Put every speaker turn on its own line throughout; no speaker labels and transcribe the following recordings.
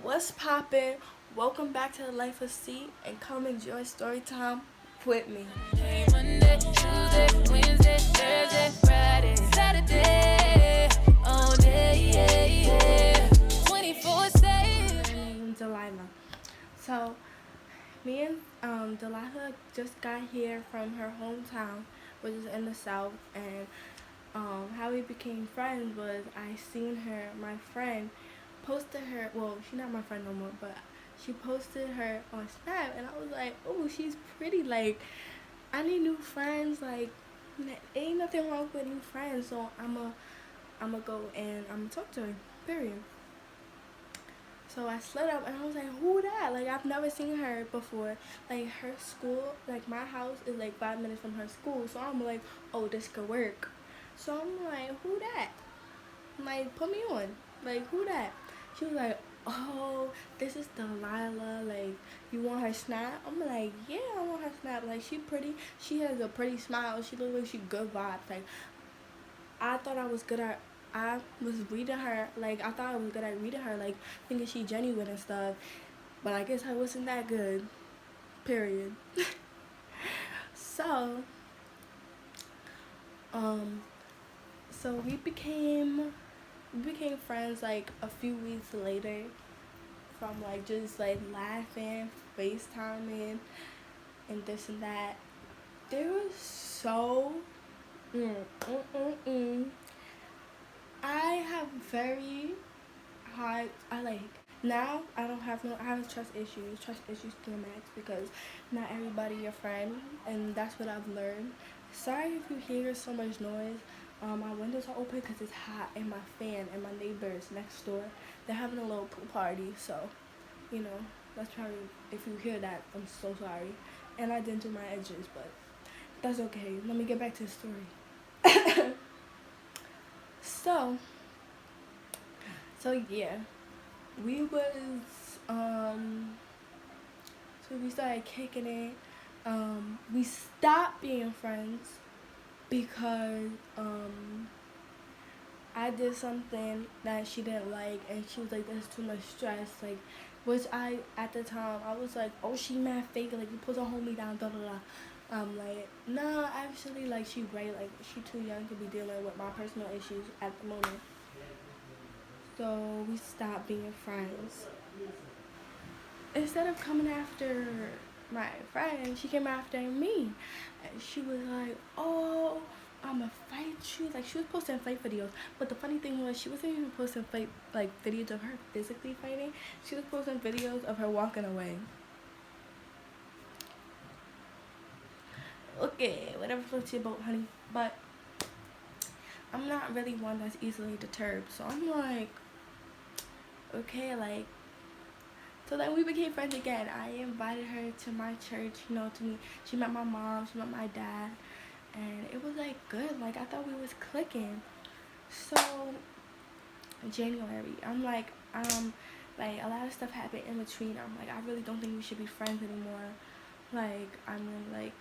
What's poppin'? Welcome back to the Life of C and come enjoy story time with me.
Monday, Tuesday, Wednesday, Thursday, Friday, Saturday, all day, yeah, 24/7.
My name's Delilah. So, me and Delilah just got here from her hometown, which is in the south, and how we became friends was I seen her, my friend, posted her. Well, she's not my friend no more, but she posted her on Snap, and I was like, oh, she's pretty. Like, I need new friends. Like, ain't nothing wrong with new friends. So I'ma go and I'ma talk to her. Period. So I slid up and I was like, who that? Like, I've never seen her before. Like, her school, like my house is like 5 minutes from her school. So I'm like, oh, this could work. So I'm like, who that? I'm like, put me on. Like, who that? She was like, oh, this is Delilah. Like, you want her snap? I'm like, yeah, I want her snap. Like, she pretty. She has a pretty smile. She looks like she good vibes. Like, I thought I was good at. I was reading her. Like, I thought I was good at reading her. Like, thinking she genuine and stuff. But I guess I wasn't that good. Period. So, um, so we became friends like a few weeks later from like just like laughing, FaceTiming, and this and that. There was so mm, mm, mm, mm. I have very high. I like now. I don't have no. I have trust issues to the max because not everybody your friend, and that's what I've learned. Sorry if you hear so much noise. My windows are open because it's hot, and my fan and my neighbors next door, they're having a little pool party. So, you know, that's probably if you hear that, I'm so sorry. And I didn't do my edges, but that's okay. Let me get back to the story. so, so yeah, we was so we started kicking it. We stopped being friends because I did something that she didn't like, and she was like, "That's too much stress." Like, which I at the time I was like, "Oh, she mad fake. Like, you supposed to hold me down." Da da da. Like, nah, actually, like she right. Like, she too young to be dealing with my personal issues at the moment. So we stopped being friends. Instead of coming after my friend, she came after me. And she was like, oh, I'ma fight you. Like, she was posting fight videos. But the funny thing was, she wasn't even posting fight, like, videos of her physically fighting. She was posting videos of her walking away. Okay, whatever floats your boat, honey. But I'm not really one that's easily deterred. So I'm like, okay, like, so then we became friends again. I invited her to my church, to me. She met my mom, she met my dad, and it was like good. Like, I thought we was clicking. So January, I'm like a lot of stuff happened in between. I'm like, I really don't think we should be friends anymore. Like, I mean, like,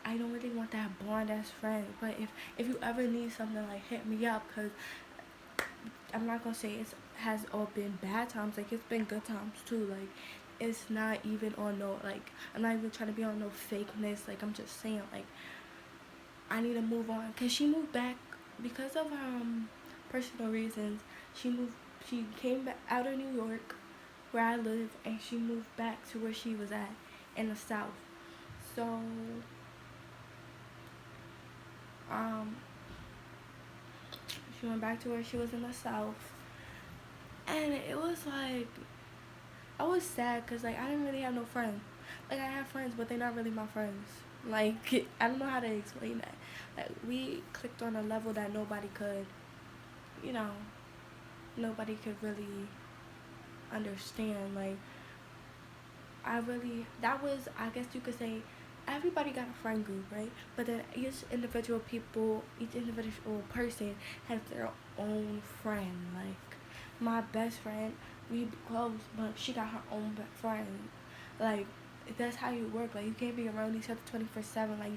I don't really want that bond as friends. But if you ever need something, like, hit me up, cause I'm not gonna say it has all been bad times. Like, it's been good times too. Like, it's not even on no, like, I'm not even trying to be on no fakeness. Like, I'm just saying, like, I need to move on. Cause she moved back because of personal reasons. She moved. She came back out of New York, where I live, and she moved back to where she was at in the South. So um, she went back to where she was in the South, and it was like I was sad because like I didn't really have no friends. Like, I have friends, but they're not really my friends. Like, I don't know how to explain that. Like, we clicked on a level that nobody could, you know, nobody could really understand. Like, that was, I guess you could say, everybody got a friend group, right? But then each individual person has their own friend. Like, my best friend, we close, but she got her own friend. Like, that's how you work. Like, you can't be around each other 24/7. Like,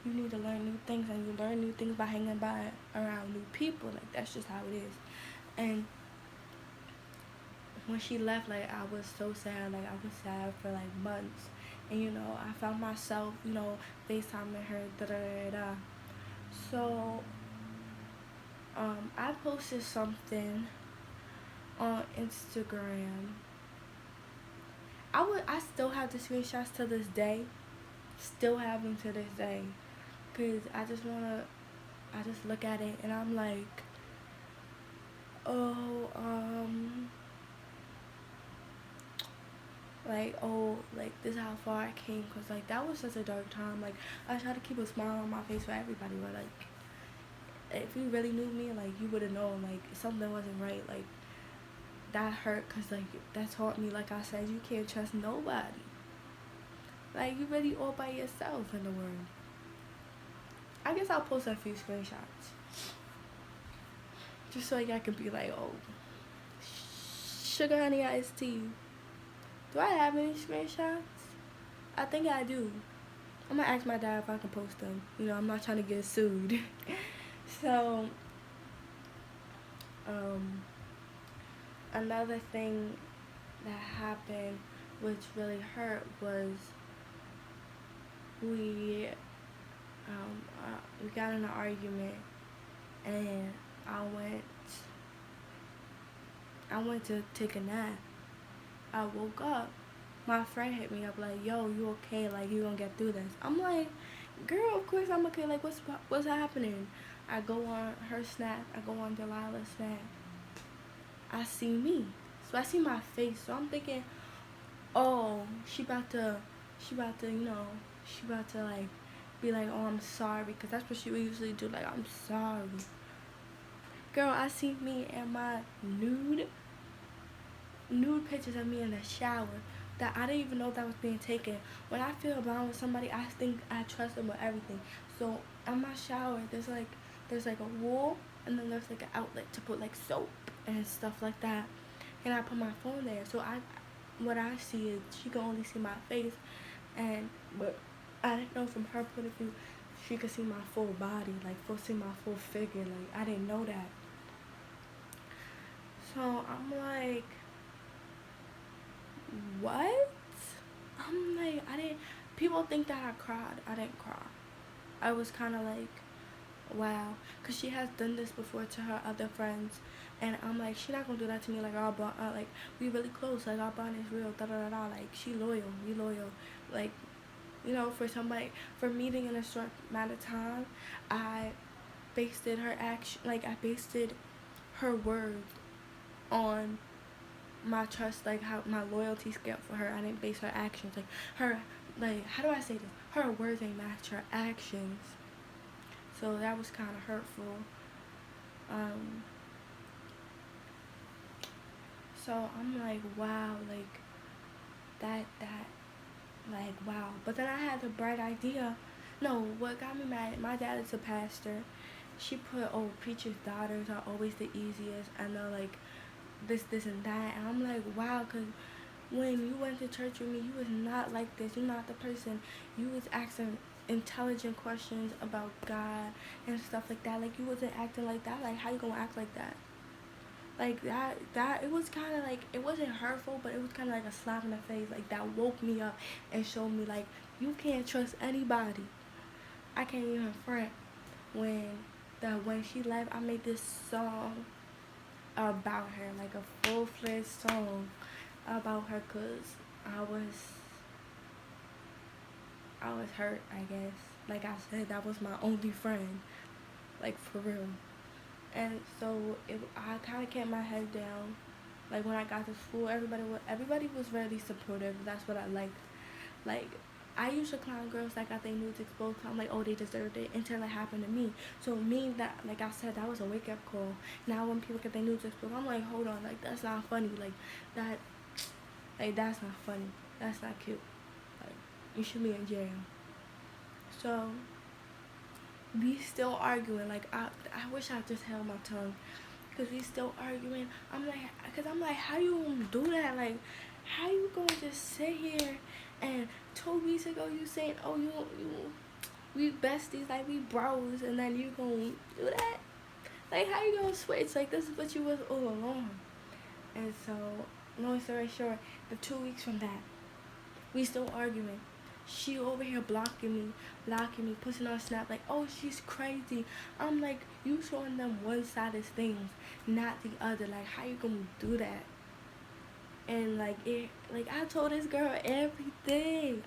you need to learn new things, and you learn new things by hanging around new people. Like, that's just how it is. And when she left, like, I was so sad. Like, I was sad for like months, and I found myself, FaceTiming her, da da da da. So, I posted something on Instagram. I still have the screenshots to this day. Still have them to this day, cause I just look at it and I'm like, oh, like this is how far I came, cause like that was such a dark time. Like, I try to keep a smile on my face for everybody, but like, if you really knew me, like, you would have known like something wasn't right. Like, that hurt, cause like that taught me, like I said, you can't trust nobody. Like, you really all by yourself in the world. I guess I'll post a few screenshots just so y'all can be like, oh, sugar honey iced tea. Do I have any screenshots? I think I do. I'm gonna ask my dad if I can post them. I'm not trying to get sued. So, another thing that happened which really hurt was we we got in an argument, and I went to take a nap. I woke up. My friend hit me up like, "Yo, you okay? Like, you gonna get through this?" I'm like, "Girl, of course I'm okay. Like, what's happening?" I go on her snap. I go on Delilah's snap. I see me. So I see my face. So I'm thinking, oh, she about to, she about to like be like, oh, I'm sorry, because that's what she would usually do. Like, I'm sorry. Girl, I see me in my nude pictures of me in the shower that I didn't even know that was being taken. When I feel bound with somebody, I think I trust them with everything. So in my shower, there's like a wall, and then there's like an outlet to put like soap and stuff like that. And I put my phone there. So what I see is she can only see my face, but I didn't know from her point of view she could see my full body, like see my full figure. Like, I didn't know that. So I'm like, what? I'm like, I didn't. People think that I cried. I didn't cry. I was kind of like, wow, because she has done this before to her other friends, and I'm like, she not gonna do that to me. Like, our bond, like, we really close. Like, our bond is real. Da da da da. Like, she loyal. We loyal. Like, for meeting in a short amount of time, I based her action. Like, I based her words on my trust, like how my loyalty scale for her. I didn't base her actions. Like, her, like, how do I say this? Her words ain't match her actions. So that was kind of hurtful. So I'm like, wow, like that, like, wow. But then I had the bright idea. No, what got me mad? My dad is a pastor. She put, oh, preachers' daughters are always the easiest. I know, like, this, and that. And I'm like, wow, because when you went to church with me, you was not like this. You're not the person. You was asking intelligent questions about God and stuff like that. Like, you wasn't acting like that. Like, how you gonna act like that? Like, that it was kind of like, it wasn't hurtful, but it was kind of like a slap in the face. Like, that woke me up and showed me, like, you can't trust anybody. I can't even front. When she left, I made this song about her, like a full-fledged song about her, because I was hurt, I guess. Like I said, that was my only friend, like, for real. And so I kind of kept my head down. Like, when I got to school, everybody was really supportive. That's what I liked. Like, I used to clown girls that got their nudes exposed. I'm like, oh, they deserved it, until it happened to me. So me, that, like I said, that was a wake up call. Now when people get their nudes exposed, I'm like, hold on, like, that's not funny. Like, that's not funny. That's not cute. Like, you should be in jail. So we still arguing. Like, I wish I just held my tongue, because we still arguing. I'm like, how you gonna do that? Like, how you gonna just sit here and 2 weeks ago you saying, oh, we besties, like, we bros, and then you gonna do that? Like, how you gonna switch? Like, this is what you was all along. And so, long story short, the 2 weeks from that, we still arguing. She over here blocking me, pushing on Snap like, oh, she's crazy. I'm like, you showing them one side of things, not the other. Like, how you gonna do that? And like I told this girl everything,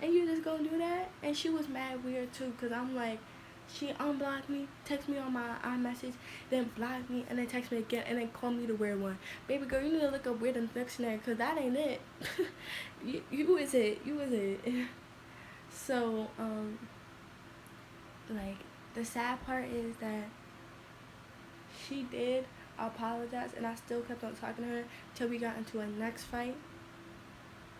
and you just gonna do that? And she was mad weird too, cause I'm like, she unblocked me, text me on my iMessage, then blocked me, and then text me again, and then call me the weird one. Baby girl, you need to look up weird in the dictionary, cause that ain't it. you is it. So like, the sad part is that she did apologize, and I still kept on talking to her till we got into a next fight.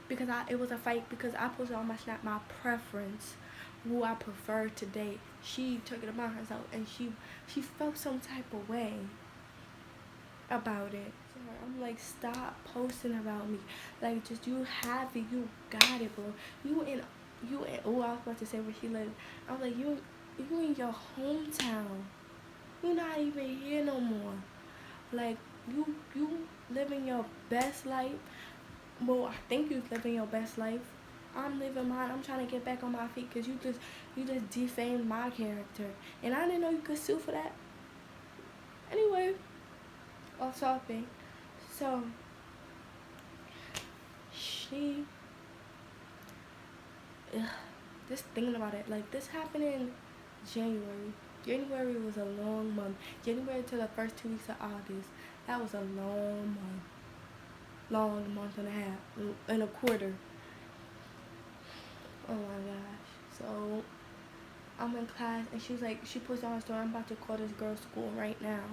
Because it was a fight because I posted on my Snap my preference, who I prefer to date. She took it upon herself, and she felt some type of way about it. So I'm like, stop posting about me. Like, just, you have it, you got it, bro. You in oh, I was about to say where she lived. I was like, you in your hometown. You're not even here no more. Like, you living your best life. Well, I think you living your best life. I'm living mine. I'm trying to get back on my feet because you just defamed my character, and I didn't know you could sue for that. Anyway, off topic. So just thinking about it, like, this happened in January. January was a long month. January to the first 2 weeks of August. That was a long month and a half, and a quarter. Oh my gosh. So I'm in class, and she was like, she puts on her story, I'm about to call this girl's school right now.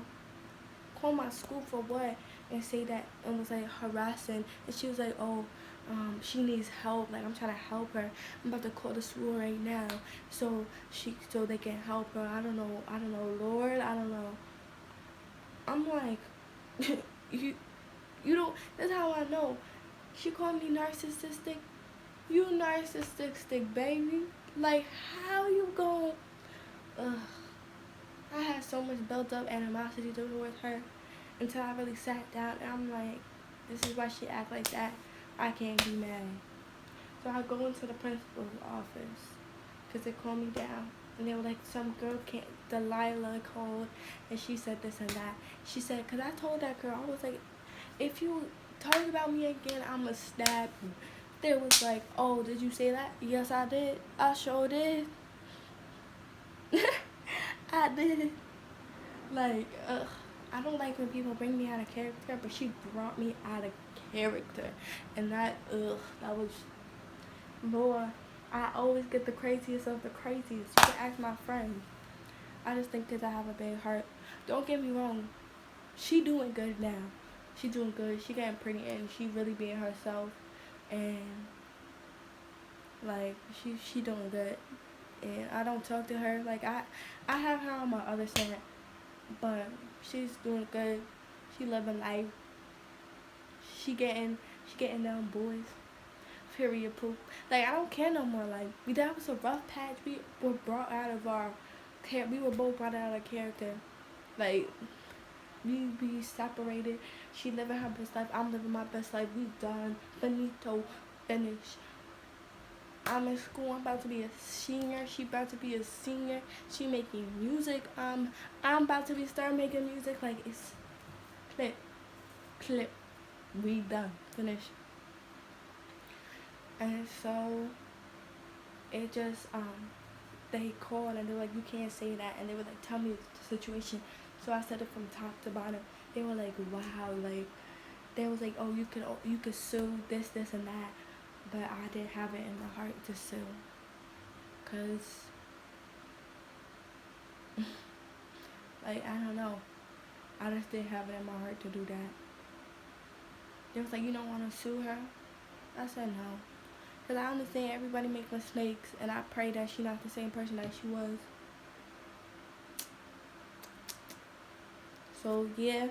Call my school for what? And say that, and was like harassing. And she was like, oh, she needs help. Like, I'm trying to help her. I'm about to call the school right now, so they can help her. I don't know, Lord, I don't know. I'm like, you don't. That's how I know. She called me narcissistic. You narcissistic, baby. Like, how you gon'? I had so much built up animosity with her until I really sat down, and I'm like, this is why she act like that. I can't be mad. So I go into the principal's office because they called me down, and they were like, some girl can't. Delilah called, and she said this and that. She said, because I told that girl, I was like, if you talk about me again, I'ma stab you. They was like, oh, did you say that? Yes, I did. I sure did. I did. Like, I don't like when people bring me out of character, but she brought me out of character. And that was, Lord, I always get the craziest of the craziest. You can ask my friends. I just think because I have a big heart. Don't get me wrong. She doing good now. She doing good. She getting pretty, and she really being herself. And, like, she doing good. And I don't talk to her. Like, I have her on my other side. But she's doing good. She living life. She getting them boys. Period poop. Like, I don't care no more. Like, that was a rough patch. We were brought out of our we were both brought out of character. Like, we separated. She living her best life. I'm living my best life. We done. Finito. Finished. I'm in school. I'm about to be a senior. She about to be a senior. She making music. I'm about to start making music. Like, it's clip. We done. Finished. And so it just they called, and they were like, you can't say that, and they were like, tell me the situation. So I said it from top to bottom. They were like, wow. Like, they was like, oh, you could sue this and that. But I didn't have it in my heart to sue, cause like, I don't know, I just didn't have it in my heart to do that. They was like, you don't want to sue her? I said no, cause I understand everybody makes mistakes, and I pray that she's not the same person that she was. So yeah.